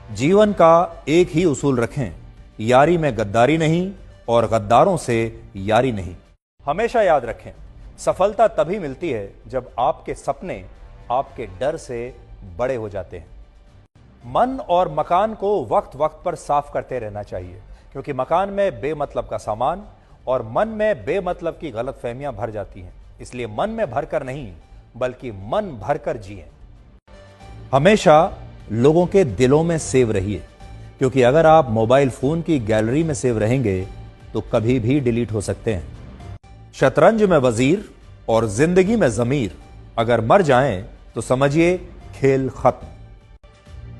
जीवन का एक ही उसूल रखें, यारी में गद्दारी नहीं और गद्दारों से यारी नहीं। हमेशा याद रखें, सफलता तभी मिलती है जब आपके सपने आपके डर से बड़े हो जाते हैं। मन और मकान को वक्त वक्त पर साफ करते रहना चाहिए, क्योंकि मकान में बेमतलब का सामान और मन में बेमतलब की गलतफहमियां भर जाती हैं। इसलिए मन में भरकर नहीं, बल्कि मन भरकर जिएं। हमेशा लोगों के दिलों में सेव रहिए, क्योंकि अगर आप मोबाइल फोन की गैलरी में सेव रहेंगे तो कभी भी डिलीट हो सकते हैं। शतरंज में वजीर और जिंदगी में जमीर अगर मर जाएं तो समझिए खेल खत्म।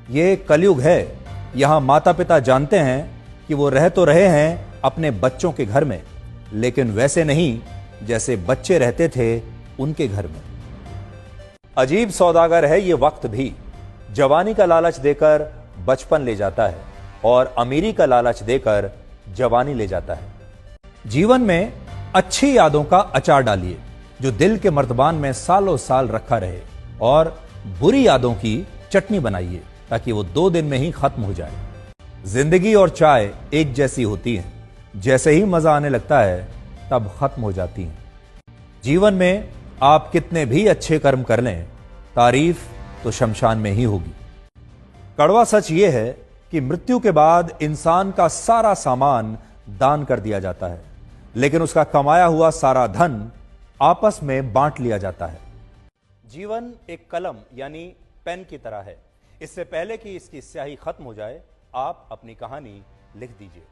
ये कलयुग है। यहां माता पिता जानते हैं कि वो रह तो रहे हैं अपने बच्चों के घर में, लेकिन वैसे नहीं जैसे बच्चे रहते थे उनके घर में। अजीब सौदागर है ये वक्त भी। जवानी का लालच देकर बचपन ले जाता है और अमीरी का लालच देकर जवानी ले जाता है। जीवन में अच्छी यादों का अचार डालिए जो दिल के मर्तबान में सालों साल रखा रहे, और बुरी यादों की चटनी बनाइए ताकि वो 2 दिन में ही खत्म हो जाए। जिंदगी और चाय एक जैसी होती हैं, जैसे ही मजा आने लगता है तब खत्म हो जाती हैं। जीवन में आप कितने भी अच्छे कर्म कर लें, तारीफ तो शमशान में ही होगी। कड़वा सच यह है कि मृत्यु के बाद इंसान का सारा सामान दान कर दिया जाता है, लेकिन उसका कमाया हुआ सारा धन आपस में बांट लिया जाता है। जीवन एक कलम यानी पेन की तरह है। इससे पहले कि इसकी स्याही खत्म हो जाए, आप अपनी कहानी लिख दीजिए।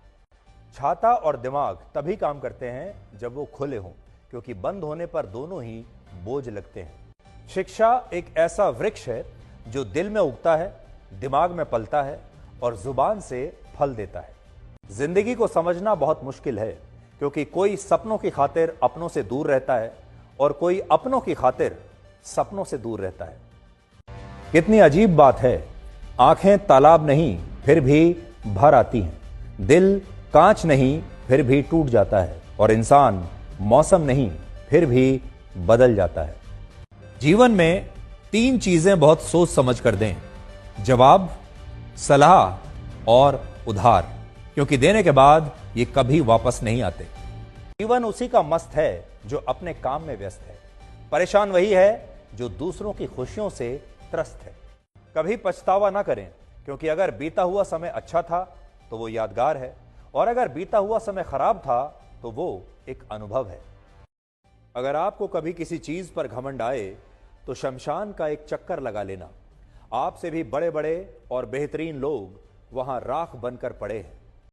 छाता और दिमाग तभी काम करते हैं जब वो खुले हों, क्योंकि बंद होने पर दोनों ही बोझ लगते हैं। शिक्षा एक ऐसा वृक्ष है जो दिल में उगता है, दिमाग में पलता है और जुबान से फल देता है। जिंदगी को समझना बहुत मुश्किल है, क्योंकि कोई सपनों की खातिर अपनों से दूर रहता है और कोई अपनों की खातिर सपनों से दूर रहता है। कितनी अजीब बात है, आंखें तालाब नहीं फिर भी भर आती हैं, दिल कांच नहीं फिर भी टूट जाता है, और इंसान मौसम नहीं फिर भी बदल जाता है। जीवन में 3 चीजें बहुत सोच समझ कर दें: जवाब, सलाह और उधार, क्योंकि देने के बाद ये कभी वापस नहीं आते। जीवन उसी का मस्त है जो अपने काम में व्यस्त है। परेशान वही है जो दूसरों की खुशियों से त्रस्त है। कभी पछतावा ना करें, क्योंकि अगर बीता हुआ समय अच्छा था तो वो यादगार है, और अगर बीता हुआ समय खराब था तो वो एक अनुभव है। अगर आपको कभी किसी चीज पर घमंड आए तो शमशान का एक चक्कर लगा लेना। आपसे भी बड़े बड़े और बेहतरीन लोग वहां राख बनकर पड़े हैं।